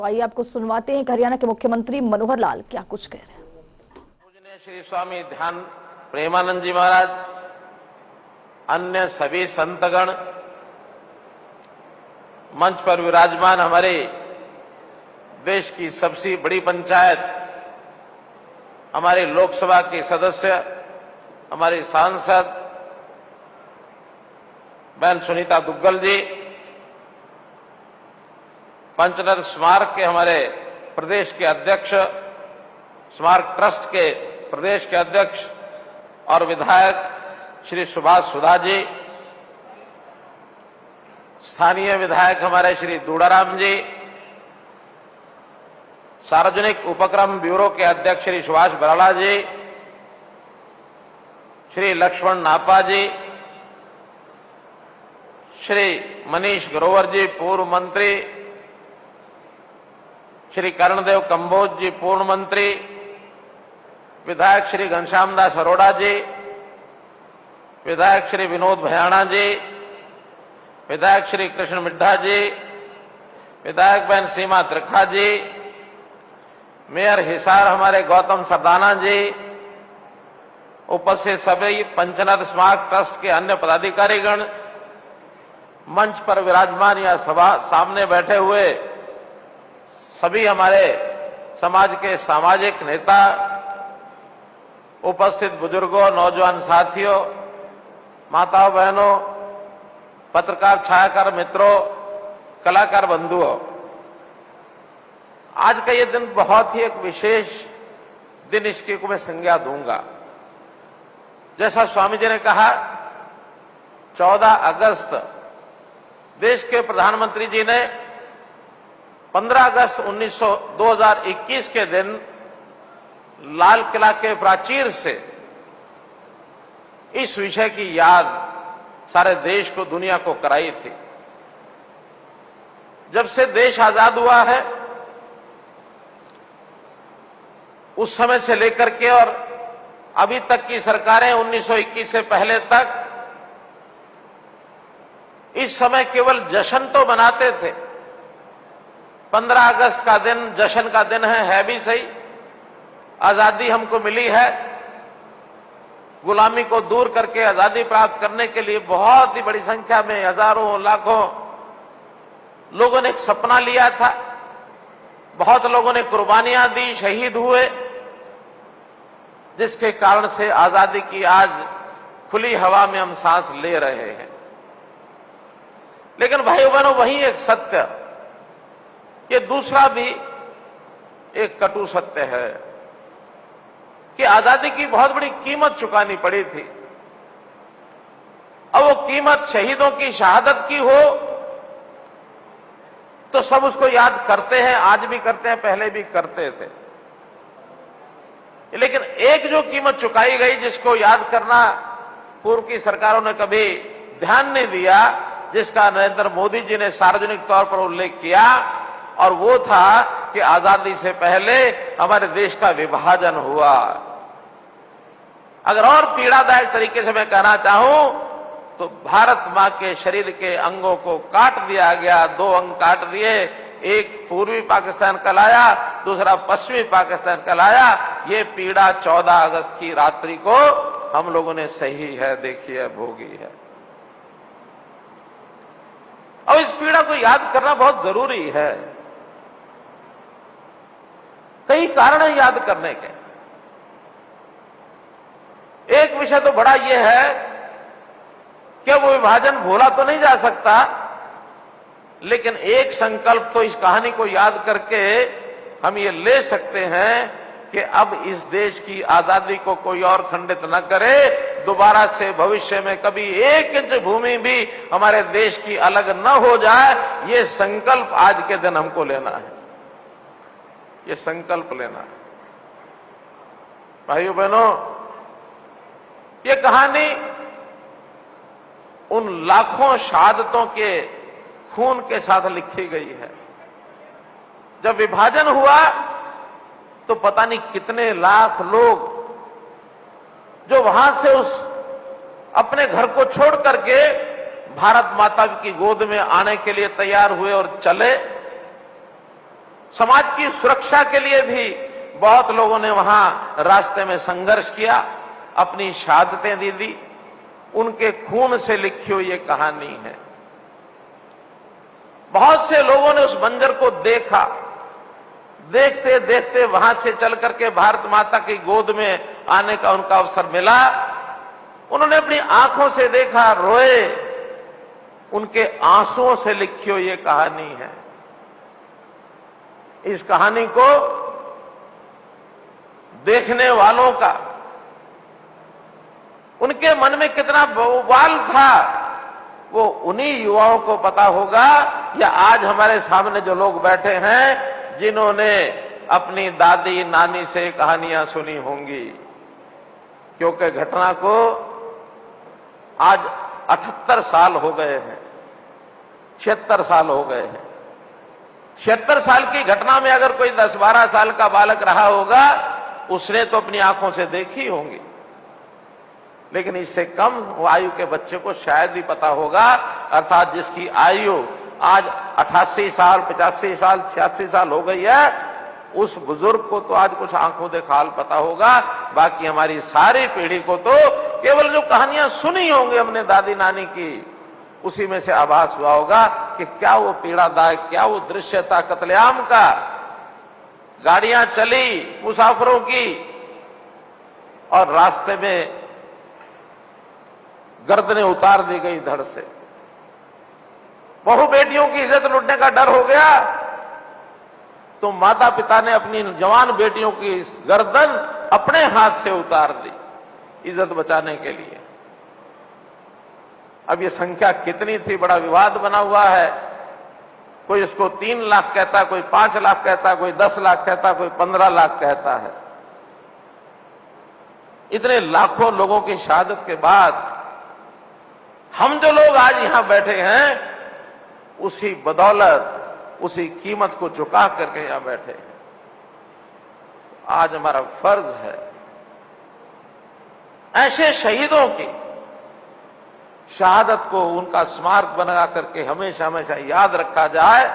आइए आपको सुनवाते हैं हरियाणा के मुख्यमंत्री मनोहर लाल क्या कुछ कह रहे हैं। पूजनीय श्री स्वामी ध्यान प्रेमानंद जी महाराज, अन्य सभी संतगण, मंच पर विराजमान हमारे देश की सबसे बड़ी पंचायत, हमारे लोकसभा के सदस्य, हमारे सांसद बहन सुनीता दुग्गल जी, पंचनद स्मारक के हमारे प्रदेश के अध्यक्ष, स्मारक ट्रस्ट के प्रदेश के अध्यक्ष और विधायक श्री सुभाष सुधा जी, स्थानीय विधायक हमारे श्री दूड़ाराम जी, सार्वजनिक उपक्रम ब्यूरो के अध्यक्ष श्री सुभाष बराला जी, श्री लक्ष्मण नापा जी, श्री मनीष ग्रोवर जी पूर्व मंत्री, श्री कर्णदेव कंबोज जी पूर्व मंत्री, विधायक श्री घनश्याम दास अरोड़ा जी, विधायक श्री विनोद भयाणा जी, विधायक श्री कृष्ण मिड्ढा जी, विधायक बहन सीमा त्रिखा जी, मेयर हिसार हमारे गौतम सरदाना जी, उपस्थित सभी पंचनद स्मारक ट्रस्ट के अन्य पदाधिकारीगण, मंच पर विराजमान या सभा सामने बैठे हुए सभी हमारे समाज के सामाजिक नेता, उपस्थित बुजुर्गों, नौजवान साथियों, माताओं बहनों, पत्रकार छायाकार मित्रों, कलाकार बंधुओं, आज का ये दिन बहुत ही एक विशेष दिन, इसकी को मैं संज्ञा दूंगा। जैसा स्वामी जी ने कहा, 14 अगस्त देश के प्रधानमंत्री जी ने 15 अगस्त 2021 के दिन लाल किला के प्राचीर से इस विषय की याद सारे देश को, दुनिया को कराई थी। जब से देश आजाद हुआ है उस समय से लेकर के और अभी तक की सरकारें 1921 से पहले तक इस समय केवल जश्न तो मनाते थे। 15 अगस्त का दिन जश्न का दिन है भी सही, आजादी हमको मिली है, गुलामी को दूर करके आजादी प्राप्त करने के लिए बहुत ही बड़ी संख्या में हजारों लाखों लोगों ने एक सपना लिया था, बहुत लोगों ने कुर्बानियां दी, शहीद हुए, जिसके कारण से आजादी की आज खुली हवा में हम सांस ले रहे हैं। लेकिन भाइयों बहनों, वही एक सत्य, ये दूसरा भी एक कटु सत्य है कि आजादी की बहुत बड़ी कीमत चुकानी पड़ी थी। अब वो कीमत शहीदों की शहादत की हो तो सब उसको याद करते हैं, आज भी करते हैं, पहले भी करते थे। लेकिन एक जो कीमत चुकाई गई, जिसको याद करना पूर्व की सरकारों ने कभी ध्यान नहीं दिया, जिसका नरेंद्र मोदी जी ने सार्वजनिक तौर पर उल्लेख किया, और वो था कि आजादी से पहले हमारे देश का विभाजन हुआ। अगर और पीड़ादायक तरीके से मैं कहना चाहूं तो भारत मां के शरीर के अंगों को काट दिया गया, 2 अंग काट दिए, एक पूर्वी पाकिस्तान कहलाया, दूसरा पश्चिमी पाकिस्तान कहलाया। ये पीड़ा 14 अगस्त की रात्रि को हम लोगों ने सही है, देखी है, भोगी है। और इस पीड़ा को याद करना बहुत जरूरी है। कई कारण है याद करने के। एक विषय तो बड़ा यह है कि वो विभाजन भूला तो नहीं जा सकता, लेकिन एक संकल्प तो इस कहानी को याद करके हम ये ले सकते हैं कि अब इस देश की आजादी को कोई और खंडित न करे, दोबारा से भविष्य में कभी 1 इंच भूमि भी हमारे देश की अलग न हो जाए। ये संकल्प आज के दिन हमको लेना है, ये संकल्प लेना है। भाइयों बहनों, ये कहानी उन लाखों शहादतों के खून के साथ लिखी गई है। जब विभाजन हुआ तो पता नहीं कितने लाख लोग जो वहां से उस अपने घर को छोड़ करके भारत माता की गोद में आने के लिए तैयार हुए और चले। समाज की सुरक्षा के लिए भी बहुत लोगों ने वहां रास्ते में संघर्ष किया, अपनी शहादतें दी। उनके खून से लिखी हुई ये कहानी है। बहुत से लोगों ने उस मंजर को देखा, देखते देखते वहां से चल करके भारत माता की गोद में आने का उनका अवसर मिला। उन्होंने अपनी आंखों से देखा, रोए। उनके आंसुओं से लिखी हुई ये कहानी है। इस कहानी को देखने वालों का, उनके मन में कितना बवाल था, वो उन्हीं युवाओं को पता होगा, या आज हमारे सामने जो लोग बैठे हैं जिन्होंने अपनी दादी नानी से कहानियां सुनी होंगी। क्योंकि घटना को आज 78 साल हो गए हैं, 76 साल हो गए हैं। 76 साल की घटना में अगर कोई 10-12 साल का बालक रहा होगा, उसने तो अपनी आंखों से देखी होंगी, लेकिन इससे कम आयु के बच्चे को शायद ही पता होगा। अर्थात जिसकी आयु आज 88 साल, 85 साल, 86 साल हो गई है, उस बुजुर्ग को तो आज कुछ आंखों देखा हाल पता होगा। बाकी हमारी सारी पीढ़ी को तो केवल जो कहानियां सुनी होंगी हमने दादी नानी की, उसी में से आभास हुआ होगा कि क्या वो पीड़ादायक, क्या वो दृश्य था कत्लेआम का। गाड़ियां चली मुसाफिरों की और रास्ते में गर्दनें उतार दी गई धड़ से। बहु बेटियों की इज्जत लुटने का डर हो गया तो माता पिता ने अपनी जवान बेटियों की गर्दन अपने हाथ से उतार दी इज्जत बचाने के लिए। अब ये संख्या कितनी थी, बड़ा विवाद बना हुआ है। कोई इसको 3 लाख कहता, कोई 5 लाख कहता, कोई 10 लाख कहता, कोई 15 लाख कहता है। इतने लाखों लोगों की शहादत के बाद हम जो लोग आज यहां बैठे हैं, उसी बदौलत, उसी कीमत को चुका करके यहां बैठे हैं। आज हमारा फर्ज है ऐसे शहीदों की शहादत को, उनका स्मारक बना करके हमेशा हमेशा याद रखा जाए।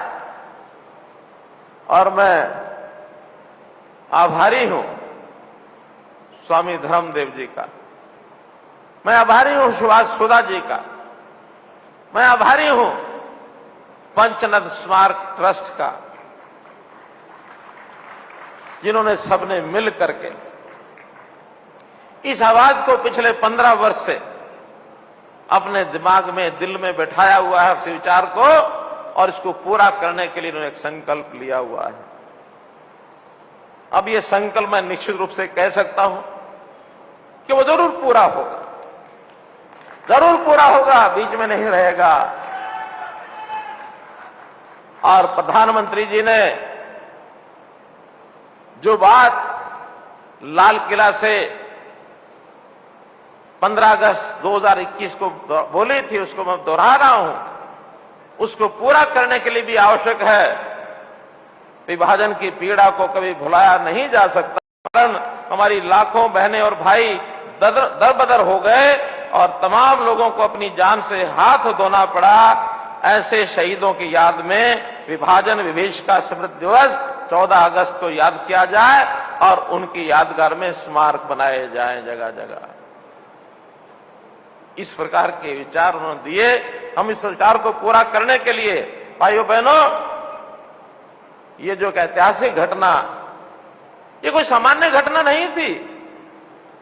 और मैं आभारी हूं स्वामी धर्मदेव जी का, मैं आभारी हूं सुभाष सुधा जी का, मैं आभारी हूं पंचनद स्मारक ट्रस्ट का, जिन्होंने सबने मिल करके इस आवाज को पिछले 15 वर्ष से अपने दिमाग में, दिल में बैठाया हुआ है, इस विचार को, और इसको पूरा करने के लिए इन्होंने एक संकल्प लिया हुआ है। अब ये संकल्प मैं निश्चित रूप से कह सकता हूं कि वो जरूर पूरा होगा, जरूर पूरा होगा, बीच में नहीं रहेगा। और प्रधानमंत्री जी ने जो बात लाल किला से 15 अगस्त 2021 को बोली थी, उसको मैं दोहरा रहा हूं। उसको पूरा करने के लिए भी आवश्यक है, विभाजन की पीड़ा को कभी भुलाया नहीं जा सकता। कारण हमारी लाखों बहनें और भाई दरबदर हो गए और तमाम लोगों को अपनी जान से हाथ धोना पड़ा। ऐसे शहीदों की याद में विभाजन विभीषिका स्मृति दिवस 14 अगस्त को याद किया जाए और उनकी यादगार में स्मारक बनाए जाएं जगह जगह। इस प्रकार के विचार उन्होंने दिए। हम इस विचार को पूरा करने के लिए भाइयों बहनों, ये जो ऐतिहासिक घटना, ये कोई सामान्य घटना नहीं थी,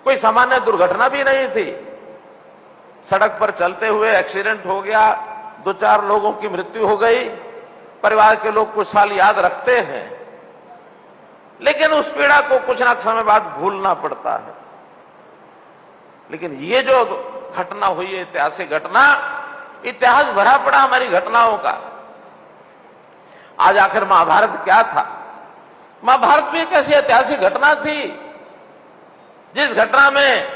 कोई सामान्य दुर्घटना भी नहीं थी। सड़क पर चलते हुए एक्सीडेंट हो गया, 2-4 लोगों की मृत्यु हो गई, परिवार के लोग कुछ साल याद रखते हैं, लेकिन उस पीड़ा को कुछ ना समय बाद भूलना पड़ता है। लेकिन ये जो घटना हुई है, ऐतिहासिक घटना, इतिहास भरा पड़ा हमारी घटनाओं का। आज आखिर महाभारत क्या था? महाभारत भी एक ऐसी ऐतिहासिक घटना थी जिस घटना में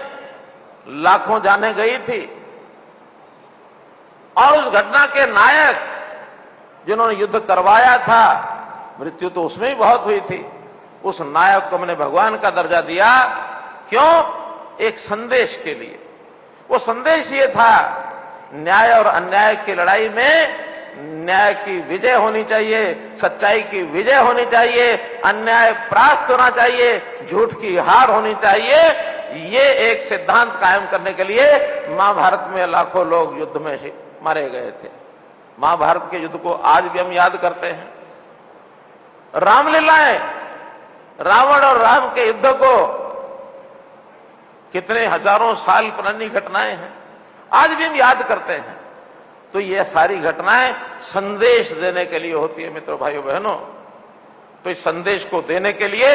लाखों जानें गई थी और उस घटना के नायक जिन्होंने युद्ध करवाया था, मृत्यु तो उसमें ही बहुत हुई थी। उस नायक को मैंने भगवान का दर्जा दिया। क्यों? एक संदेश के लिए। वो संदेश ये था, न्याय और अन्याय की लड़ाई में न्याय की विजय होनी चाहिए, सच्चाई की विजय होनी चाहिए, अन्याय परास्त होना चाहिए, झूठ की हार होनी चाहिए। ये एक सिद्धांत कायम करने के लिए महाभारत में लाखों लोग युद्ध में मारे गए थे। महाभारत के युद्ध को आज भी हम याद करते हैं। रामलीलाएं, रावण और राम के युद्ध को कितने हजारों साल पुरानी घटनाएं हैं, आज भी हम याद करते हैं। तो ये सारी घटनाएं संदेश देने के लिए होती है मित्रों, भाइयों, बहनों। तो इस संदेश को देने के लिए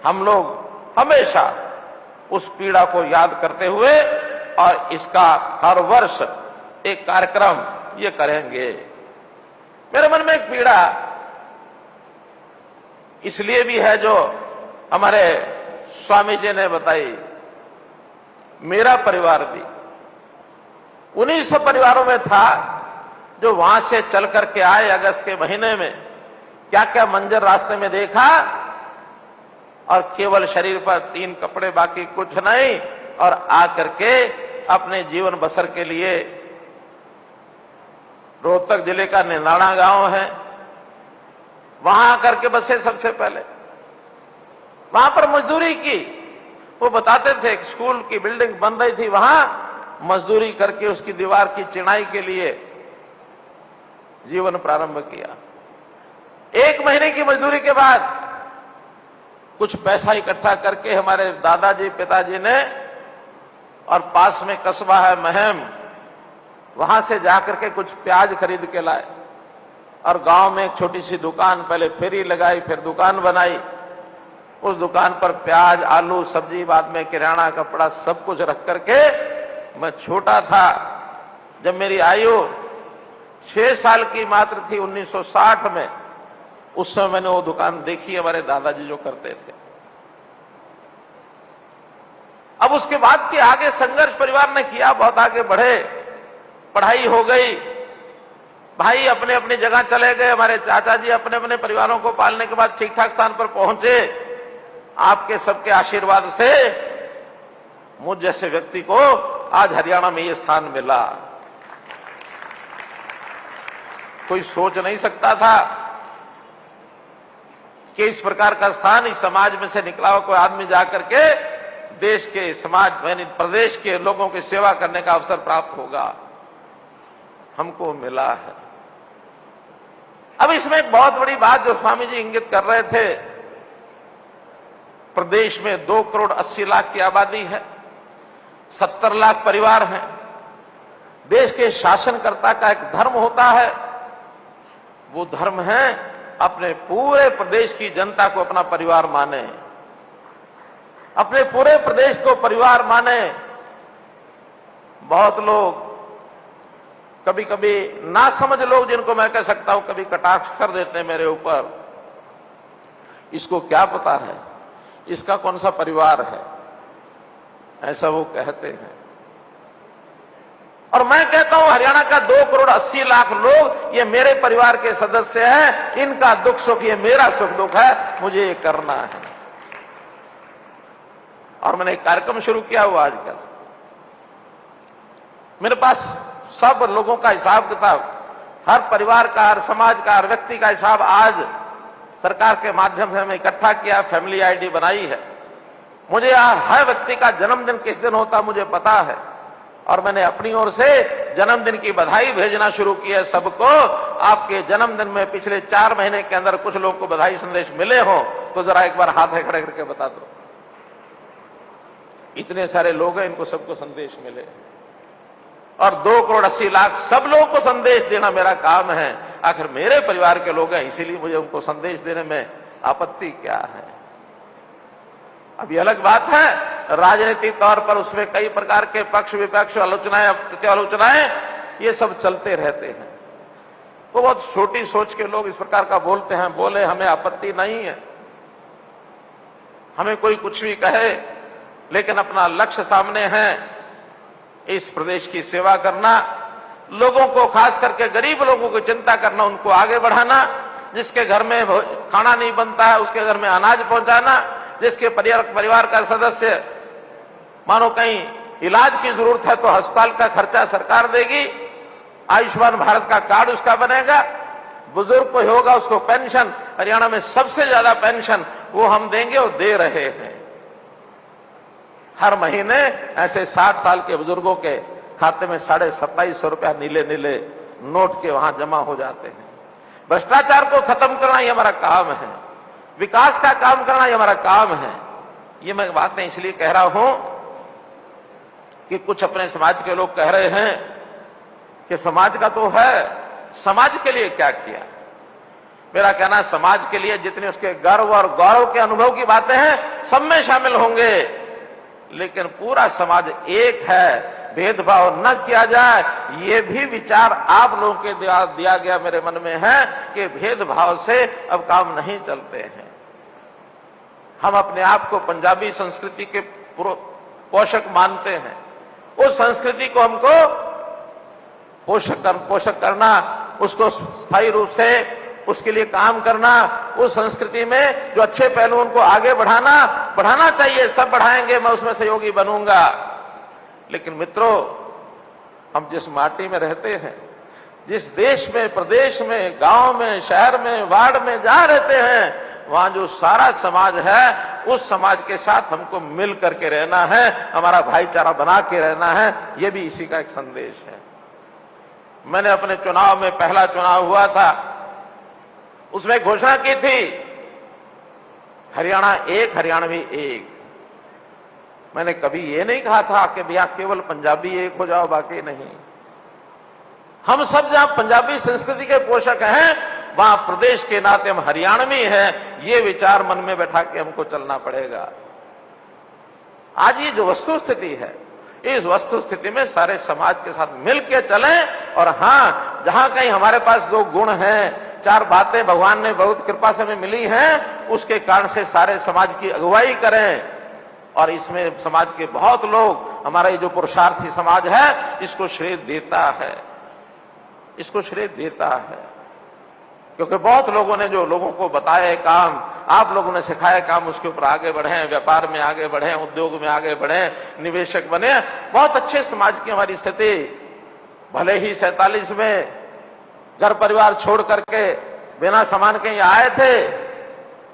हम लोग हमेशा उस पीड़ा को याद करते हुए और इसका हर वर्ष एक कार्यक्रम ये करेंगे। मेरे मन में एक पीड़ा इसलिए भी है जो हमारे स्वामी जी ने बताई। मेरा परिवार भी उन्हीं सब परिवारों में था जो वहां से चल करके आए अगस्त के महीने में। क्या क्या मंजर रास्ते में देखा, और केवल शरीर पर 3 कपड़े, बाकी कुछ नहीं, और आकर के अपने जीवन बसर के लिए रोहतक जिले का निनाणा गांव है, वहां आकर के बसे सबसे पहले। वहां पर मजदूरी की। वो बताते थे स्कूल की बिल्डिंग बन रही थी, वहां मजदूरी करके उसकी दीवार की चिनाई के लिए जीवन प्रारंभ किया। 1 महीने की मजदूरी के बाद कुछ पैसा इकट्ठा करके हमारे दादाजी, पिताजी ने, और पास में कस्बा है महम, वहां से जाकर के कुछ प्याज खरीद के लाए और गांव में एक छोटी सी दुकान, पहले फेरी लगाई, फिर दुकान बनाई। उस दुकान पर प्याज, आलू, सब्जी, बाद में किराना, कपड़ा, सब कुछ रख करके, मैं छोटा था जब मेरी आयु 6 साल की मात्र थी 1960 में, उस समय मैंने वो दुकान देखी, हमारे दादाजी जो करते थे। अब उसके बाद के आगे संघर्ष परिवार ने किया, बहुत आगे बढ़े, पढ़ाई हो गई, भाई अपने अपनी जगह चले गए, हमारे चाचा जी अपने अपने परिवारों को पालने के बाद ठीक ठाक स्थान पर पहुंचे। आपके सबके आशीर्वाद से मुझ जैसे व्यक्ति को आज हरियाणा में ये स्थान मिला। कोई सोच नहीं सकता था कि इस प्रकार का स्थान इस समाज में से निकला हुआ कोई आदमी जाकर के देश के, समाज यानी प्रदेश के लोगों की सेवा करने का अवसर प्राप्त होगा। हमको मिला है। अब इसमें एक बहुत बड़ी बात जो स्वामी जी इंगित कर रहे थे, प्रदेश में 2 करोड़ 80 लाख की आबादी है, 70 लाख परिवार हैं। देश के शासनकर्ता का एक धर्म होता है, वो धर्म है अपने पूरे प्रदेश की जनता को अपना परिवार माने, अपने पूरे प्रदेश को परिवार माने। बहुत लोग, कभी कभी ना समझ लोग, जिनको मैं कह सकता हूं, कभी कटाक्ष कर देते हैं मेरे ऊपर, इसको क्या पता है इसका कौन सा परिवार है, ऐसा वो कहते हैं। और मैं कहता हूं हरियाणा का 2 करोड़ 80 लाख लोग ये मेरे परिवार के सदस्य हैं, इनका दुख सुख ये मेरा सुख दुख है, मुझे ये करना है। और मैंने एक कार्यक्रम शुरू किया हुआ आजकल, मेरे पास सब लोगों का हिसाब किताब, हर परिवार का, हर समाज का, हर व्यक्ति का हिसाब आज सरकार के माध्यम से हमें इकट्ठा किया, फैमिली आईडी बनाई है। मुझे हर व्यक्ति का जन्मदिन किस दिन होता मुझे पता है, और मैंने अपनी ओर से जन्मदिन की बधाई भेजना शुरू की है सबको। आपके जन्मदिन में पिछले 4 महीने के अंदर कुछ लोगों को बधाई संदेश मिले हो तो जरा एक बार हाथ खड़े करके बता दो। इतने सारे लोग हैं, इनको सबको संदेश मिले, और 2 करोड़ 80 लाख सब लोगों को संदेश देना मेरा काम है। आखिर मेरे परिवार के लोग हैं, इसीलिए मुझे उनको संदेश देने में आपत्ति क्या है। अब ये अलग बात है, राजनीतिक तौर पर उसमें कई प्रकार के पक्ष विपक्ष, आलोचनाएं, प्रत्यालोचनाएं, ये सब चलते रहते हैं। तो बहुत छोटी सोच के लोग इस प्रकार का बोलते हैं, बोले, हमें आपत्ति नहीं है, हमें कोई कुछ भी कहे, लेकिन अपना लक्ष्य सामने है, इस प्रदेश की सेवा करना, लोगों को, खास करके गरीब लोगों की चिंता करना, उनको आगे बढ़ाना, जिसके घर में खाना नहीं बनता है उसके घर में अनाज पहुंचाना, जिसके परिवार का सदस्य मानो कहीं इलाज की जरूरत है तो अस्पताल का खर्चा सरकार देगी, आयुष्मान भारत का कार्ड उसका बनेगा, बुजुर्ग कोई होगा उसको पेंशन, हरियाणा में सबसे ज्यादा पेंशन वो हम देंगे और दे रहे हैं। हर महीने ऐसे 60 साल के बुजुर्गों के खाते में 2750 रुपया नीले नीले नोट के वहां जमा हो जाते हैं। भ्रष्टाचार को खत्म करना ये हमारा काम है, विकास का काम करना ये हमारा काम है। ये मैं बातें इसलिए कह रहा हूं कि कुछ अपने समाज के लोग कह रहे हैं कि समाज का तो है, समाज के लिए क्या किया। मेरा कहना है समाज के लिए जितने उसके गर्व और गौरव के अनुभव की बातें हैं सब में शामिल होंगे, लेकिन पूरा समाज एक है, भेदभाव न किया जाए, ये भी विचार आप लोगों के दिया गया मेरे मन में है कि भेदभाव से अब काम नहीं चलते हैं। हम अपने आप को पंजाबी संस्कृति के पोषक मानते हैं, उस संस्कृति को हमको पोषक करना, उसको स्थायी रूप से उसके लिए काम करना, उस संस्कृति में जो अच्छे पहलू उनको आगे बढ़ाना चाहिए, सब बढ़ाएंगे, मैं उसमें सहयोगी बनूंगा। लेकिन मित्रों, हम जिस माटी में रहते हैं, जिस देश में, प्रदेश में, गांव में, शहर में, वार्ड में जहां रहते हैं, वहां जो सारा समाज है, उस समाज के साथ हमको मिल करके रहना है, हमारा भाईचारा बना के रहना है। यह भी इसी का एक संदेश है। मैंने अपने चुनाव में, पहला चुनाव हुआ था, उसमें घोषणा की थी हरियाणा एक, हरियाणवी एक। मैंने कभी ये नहीं कहा था कि भैया केवल पंजाबी एक हो जाओ, बाकी नहीं। हम सब जहां पंजाबी संस्कृति के पोषक हैं, वहां प्रदेश के नाते हम हरियाणवी हैं, ये विचार मन में बैठा के हमको चलना पड़ेगा। आज ये जो वस्तु स्थिति है, इस वस्तु स्थिति में सारे समाज के साथ मिलकर चलें, और हां, जहां कहीं हमारे पास दो गुण हैं, चार बातें भगवान ने बहुत कृपा से हमें मिली हैं, उसके कारण से सारे समाज की अगुवाई करें। और इसमें समाज के बहुत लोग, हमारा ये जो पुरुषार्थी समाज है, इसको श्रेय देता है, इसको श्रेय देता है, क्योंकि बहुत लोगों ने जो लोगों को बताया काम, आप लोगों ने सिखाया काम, उसके ऊपर आगे बढ़े, व्यापार में आगे बढ़े, उद्योग में आगे बढ़े, निवेशक बने। बहुत अच्छे समाज की हमारी स्थिति। भले ही 47 में घर परिवार छोड़ करके बिना सामान के यहाँ आए थे,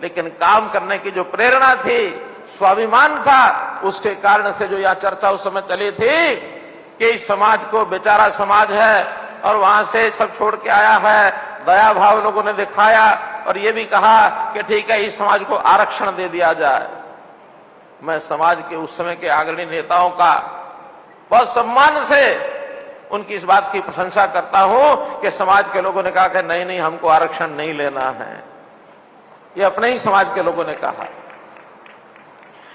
लेकिन काम करने की जो प्रेरणा थी, स्वाभिमान था, उसके कारण से जो यह चर्चा उस समय चली थी कि इस समाज को बेचारा समाज है और वहां से सब छोड़ के आया है, दया भाव लोगों ने दिखाया और ये भी कहा कि ठीक है, इस समाज को आरक्षण दे दिया जाए। मैं समाज के उस समय के अग्रणी नेताओं का बहुत सम्मान से उनकी इस बात की प्रशंसा करता हूं कि समाज के लोगों ने कहा कि नहीं नहीं, हमको आरक्षण नहीं लेना है। ये अपने ही समाज के लोगों ने कहा।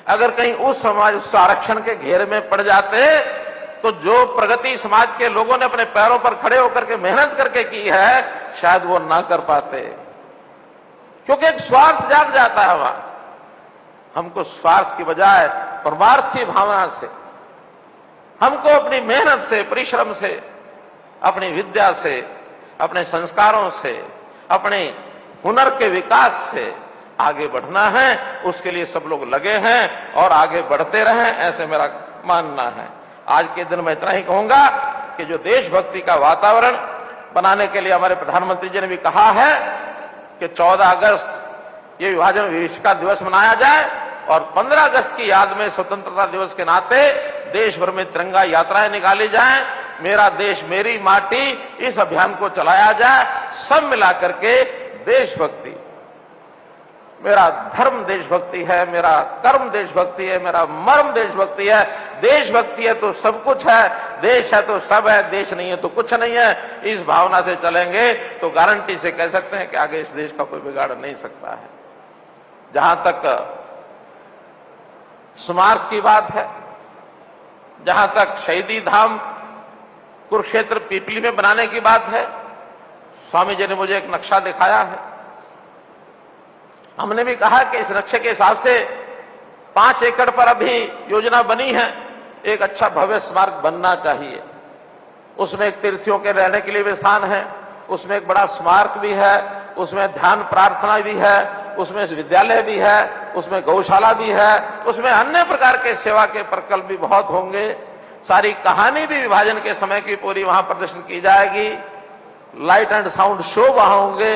अगर कहीं उस समाज उस आरक्षण के घेरे में पड़ जाते, तो जो प्रगति समाज के लोगों ने अपने पैरों पर खड़े होकर के मेहनत करके की है, शायद वो ना कर पाते, क्योंकि एक स्वार्थ जाग जाता है वहां। हमको स्वार्थ की बजाय परमार्थ की भावना से, हमको अपनी मेहनत से, परिश्रम से, अपनी विद्या से, अपने संस्कारों से, अपने हुनर के विकास से आगे बढ़ना है। उसके लिए सब लोग लगे हैं और आगे बढ़ते रहें, ऐसे मेरा मानना है। आज के दिन मैं इतना ही कहूंगा कि जो देशभक्ति का वातावरण बनाने के लिए हमारे प्रधानमंत्री जी ने भी कहा है कि 14 अगस्त ये विभाजन विभीषिका दिवस मनाया जाए, और 15 अगस्त की याद में स्वतंत्रता दिवस के नाते देश भर में तिरंगा यात्राएं निकाली जाएं, मेरा देश मेरी माटी, इस अभियान को चलाया जाए। सब मिलाकर के देशभक्ति, मेरा धर्म देशभक्ति है, मेरा कर्म देशभक्ति है, मेरा मर्म देशभक्ति है। देशभक्ति है तो सब कुछ है, देश है तो सब है, देश नहीं है तो कुछ नहीं है। इस भावना से चलेंगे तो गारंटी से कह सकते हैं कि आगे इस देश का कोई बिगाड़ नहीं सकता है। जहां तक स्मारक की बात है, जहां तक शहीदी धाम कुरुक्षेत्र पीपली में बनाने की बात है, स्वामी जी ने मुझे एक नक्शा दिखाया है। हमने भी कहा कि इस नक्शे के हिसाब से 5 एकड़ पर अभी योजना बनी है, एक अच्छा भव्य स्मारक बनना चाहिए। उसमें एक तीर्थियों के रहने के लिए भी स्थान है, उसमें एक बड़ा स्मारक भी है, उसमें ध्यान प्रार्थना भी है, उसमें विद्यालय भी है, उसमें गौशाला भी है, उसमें अन्य प्रकार के सेवा के प्रकल्प भी बहुत होंगे। सारी कहानी भी विभाजन के समय की पूरी वहां प्रदर्शन की जाएगी। लाइट एंड साउंड शो वहां होंगे,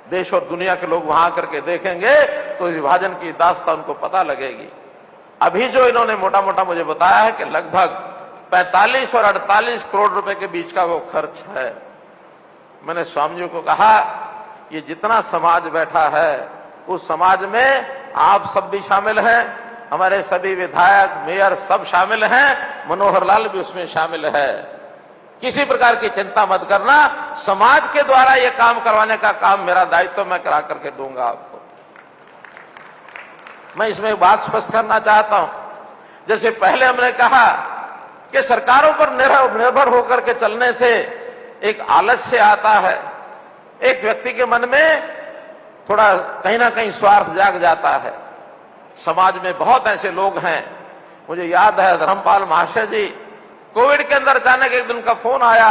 देश और दुनिया के लोग वहां करके देखेंगे तो विभाजन की दास्तान उनको पता लगेगी। अभी जो इन्होंने मोटा मोटा मुझे बताया है कि लगभग 45 और 48 करोड़ रुपए के बीच का वो खर्च है। मैंने स्वामी जी को कहा, ये जितना समाज बैठा है उस समाज में आप सब भी शामिल हैं, हमारे सभी विधायक, मेयर सब शामिल हैं, मनोहर लाल भी उसमें शामिल है। किसी प्रकार की चिंता मत करना, समाज के द्वारा यह काम करवाने का काम मेरा दायित्व मैं करा करके दूंगा आपको। मैं इसमें एक बात स्पष्ट करना चाहता हूं, जैसे पहले हमने कहा कि सरकारों पर निर्भर होकर के चलने से एक आलस्य आता है, एक व्यक्ति के मन में थोड़ा कहीं ना कहीं स्वार्थ जाग जाता है। समाज में बहुत ऐसे लोग हैं, मुझे याद है धर्मपाल महाशय जी, कोविड के अंदर अचानक एक दिन का फोन आया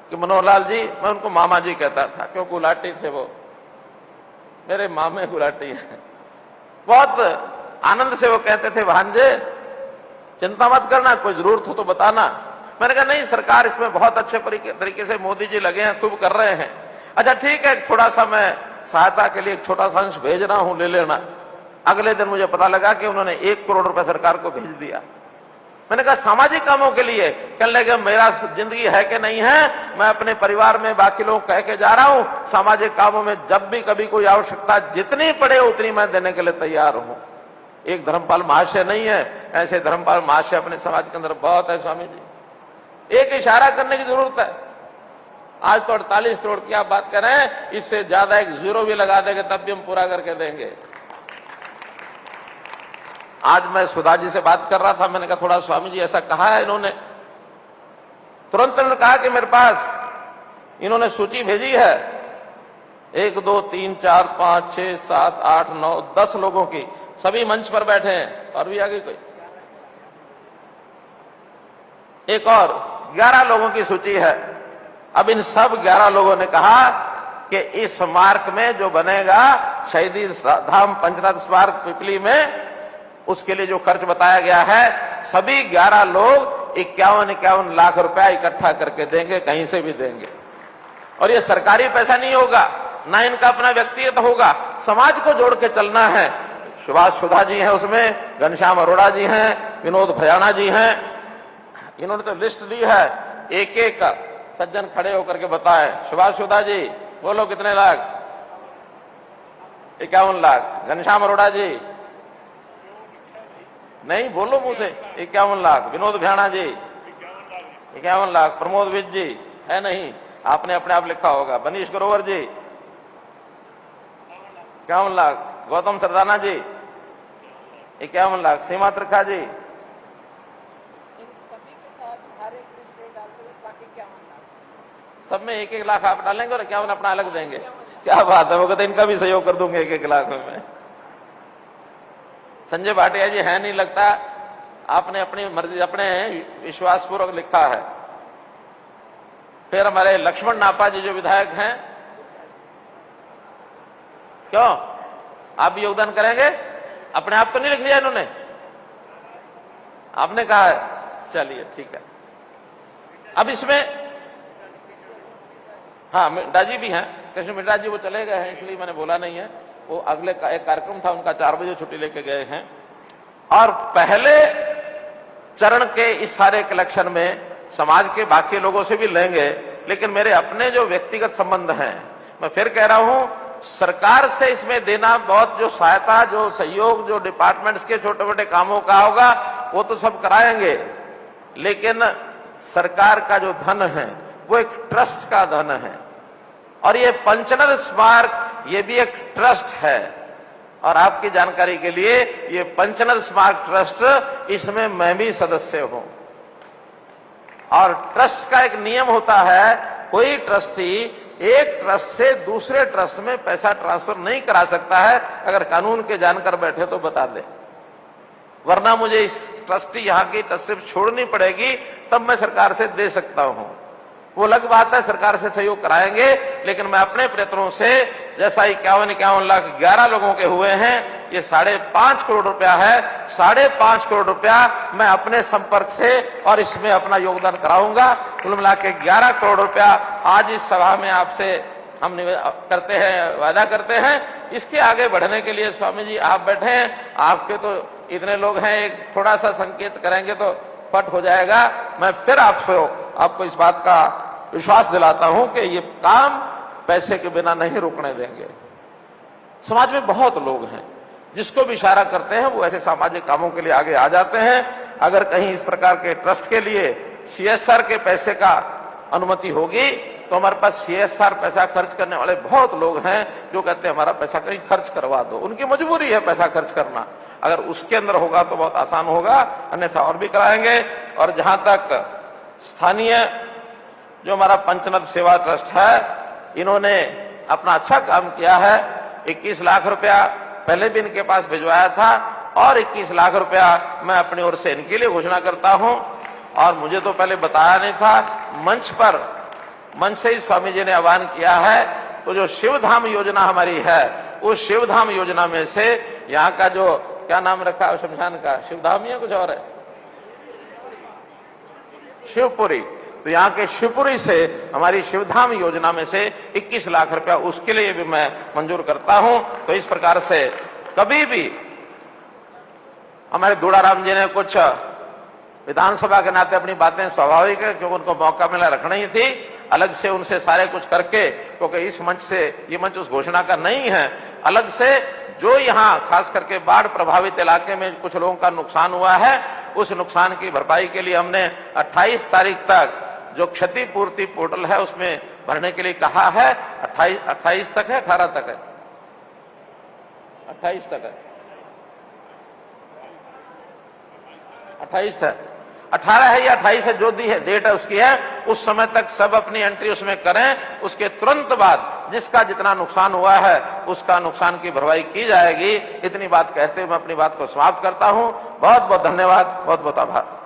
कि मनोहर लाल जी, मैं उनको मामा जी कहता था क्यों गुलाटी थे वो, मेरे मामे गुलाटी हैं, बहुत आनंद से वो कहते थे भांजे चिंता मत करना, कोई जरूरत हो तो बताना। मैंने कहा नहीं सरकार इसमें बहुत अच्छे तरीके से मोदी जी लगे हैं, खूब कर रहे हैं। अच्छा ठीक है, थोड़ा सा मैं सहायता के लिए एक छोटा सा अंश भेज रहा हूं, ले लेना। अगले दिन मुझे पता लगा कि उन्होंने 1 करोड़ रुपए सरकार को भेज दिया। मैंने कहा सामाजिक कामों के लिए, कहने लगे मेरा जिंदगी है कि नहीं है, मैं अपने परिवार में बाकी लोग कह के जा रहा हूं, सामाजिक कामों में जब भी कभी कोई आवश्यकता जितनी पड़े उतनी मैं देने के लिए तैयार हूं। एक धर्मपाल महाशय नहीं है, ऐसे धर्मपाल महाशय अपने समाज के अंदर बहुत है स्वामी जी। एक इशारा करने की जरूरत है। आज तो 48 करोड़ की आप बात कर रहे हैं, इससे ज्यादा एक जीरो भी लगा देंगे तब भी हम पूरा करके देंगे। आज मैं सुधा जी से बात कर रहा था, मैंने कहा थोड़ा स्वामी जी ऐसा कहा है इन्होंने, तुरंत उन्होंने कहा कि मेरे पास इन्होंने सूची भेजी है 1 2 3 4 5 6 7 8 9 10 लोगों की, सभी मंच पर बैठे हैं और भी आगे कोई एक और 11 लोगों की सूची है। अब इन सब 11 लोगों ने कहा कि इस स्मारक में जो बनेगा शहीदी धाम पंचनाथ स्मारक पिपली में, उसके लिए जो खर्च बताया गया है, सभी 11 लोग 51 लाख रुपया इकट्ठा करके देंगे, कहीं से भी देंगे। और ये सरकारी पैसा नहीं होगा, ना इनका अपना व्यक्तिगत होगा, समाज को जोड़ के चलना है। सुभाष सुधा जी हैं उसमें, घनश्याम अरोड़ा जी हैं, विनोद भयाना जी हैं, इन्होंने तो लिस्ट दी है, एक एक सज्जन खड़े होकर के बताए। सुभाष सुधा जी बोलो कितने लाख? 51 लाख। घनश्याम अरोड़ा जी नहीं बोलो मुझसे, 51 लाख। विनोद भयाना जी 51 लाख। प्रमोद विज जी है नहीं, आपने अपने आप लिखा होगा। बनीश ग्रोवर जी 51 लाख। गौतम सरदाना जी 51 लाख। सीमा त्रिखा जी सब में 1-1 लाख आप डालेंगे और 51 अपना अलग देंगे। क्या बात है, वो कहते इनका भी सहयोग कर दूंगे 1-1 लाख में। संजय भाटिया जी है नहीं लगता, आपने अपनी मर्जी अपने विश्वासपूर्वक लिखा है। फिर हमारे लक्ष्मण नापा जी जो विधायक हैं, क्यों आप भी योगदान करेंगे? अपने आप तो नहीं लिख लिया इन्होंने, आपने कहा है, चलिए ठीक है। अब इसमें हाँ मिड्डा जी भी हैं, कृष्ण मिड्डा जी वो चले गए हैं इसलिए मैंने बोला नहीं है, वो अगले का एक कार्यक्रम था उनका 4 बजे छुट्टी लेके गए हैं। और पहले चरण के इस सारे कलेक्शन में समाज के बाकी लोगों से भी लेंगे, लेकिन मेरे अपने जो व्यक्तिगत संबंध हैं, मैं फिर कह रहा हूं, सरकार से इसमें देना बहुत जो सहायता, जो सहयोग, जो डिपार्टमेंट्स के छोटे मोटे कामों का होगा वो तो सब कराएंगे, लेकिन सरकार का जो धन है वो एक ट्रस्ट का धन है। और ये पंचनद स्मारक ये भी एक ट्रस्ट है। और आपकी जानकारी के लिए ये पंचनद स्मारक ट्रस्ट, इसमें मैं भी सदस्य हूं। और ट्रस्ट का एक नियम होता है, कोई ट्रस्टी एक ट्रस्ट से दूसरे ट्रस्ट में पैसा ट्रांसफर नहीं करा सकता है। अगर कानून के जानकर बैठे तो बता दें, वरना मुझे इस ट्रस्टी यहां की ट्रस्टी छोड़नी पड़ेगी, तब मैं सरकार से दे सकता हूं। वो अलग बात है, सरकार से सहयोग कराएंगे, लेकिन मैं अपने प्रयत्नों से जैसा 51 लाख 11 लोगों के हुए हैं, ये 5.5 करोड़ रुपया है, 5.5 करोड़ रुपया मैं अपने संपर्क से और इसमें अपना योगदान कराऊंगा। कुल मिला के 11 करोड़ रुपया आज इस सभा में आपसे हम करते हैं, वादा करते हैं। इसके आगे बढ़ने के लिए स्वामी जी आप बैठे हैं, आपके तो इतने लोग हैं, एक थोड़ा सा संकेत करेंगे तो फट हो जाएगा। मैं फिर आपको इस बात का विश्वास दिलाता हूं कि ये काम पैसे के बिना नहीं रुकने देंगे। समाज में बहुत लोग हैं जिसको भी इशारा करते हैं वो ऐसे सामाजिक कामों के लिए आगे आ जाते हैं। अगर कहीं इस प्रकार के ट्रस्ट के लिए CSR के पैसे का अनुमति होगी तो हमारे पास CSR पैसा खर्च करने वाले बहुत लोग हैं जो कहते हैं हमारा पैसा कहीं खर्च करवा दो। उनकी मजबूरी है पैसा खर्च करना, अगर उसके अंदर होगा तो बहुत आसान होगा, अन्यथा और भी कराएंगे। और जहां तक स्थानीय जो हमारा पंचनद सेवा ट्रस्ट है, इन्होंने अपना अच्छा काम किया है। 21 लाख रुपया पहले भी इनके पास भिजवाया था और 21 लाख रुपया मैं अपनी ओर से इनके लिए घोषणा करता हूं। और मुझे तो पहले बताया नहीं था, मंच से ही स्वामी जी ने आह्वान किया है। तो जो शिवधाम योजना हमारी है, उस शिवधाम योजना में से यहाँ का जो क्या नाम रखा है शमशान का, शिवधाम या कुछ और है, शिवपुरी, तो यहाँ के शिवपुरी से हमारी शिवधाम योजना में से 21 लाख रुपया उसके लिए भी मैं मंजूर करता हूं। तो इस प्रकार से कभी भी हमारे दूड़ाराम जी ने कुछ विधानसभा के नाते अपनी बातें स्वाभाविक है क्योंकि उनको मौका मिला रखना ही थी, अलग से उनसे सारे कुछ करके, क्योंकि इस मंच से ये मंच उस घोषणा का नहीं है, अलग से जो यहाँ खास करके बाढ़ प्रभावित इलाके में कुछ लोगों का नुकसान हुआ है, उस नुकसान की भरपाई के लिए हमने 28 तारीख तक जो क्षतिपूर्ति पोर्टल है उसमें भरने के लिए कहा है। 28 तक है, 18 तक है, 28 तक है, 28 है, 18 है या 28 है, जो दी है डेट है उसकी है, उस समय तक सब अपनी एंट्री उसमें करें। उसके तुरंत बाद जिसका जितना नुकसान हुआ है उसका नुकसान की भरपाई की जाएगी। इतनी बात कहते हुए मैं अपनी बात को समाप्त करता हूं। बहुत बहुत धन्यवाद, बहुत बहुत आभार।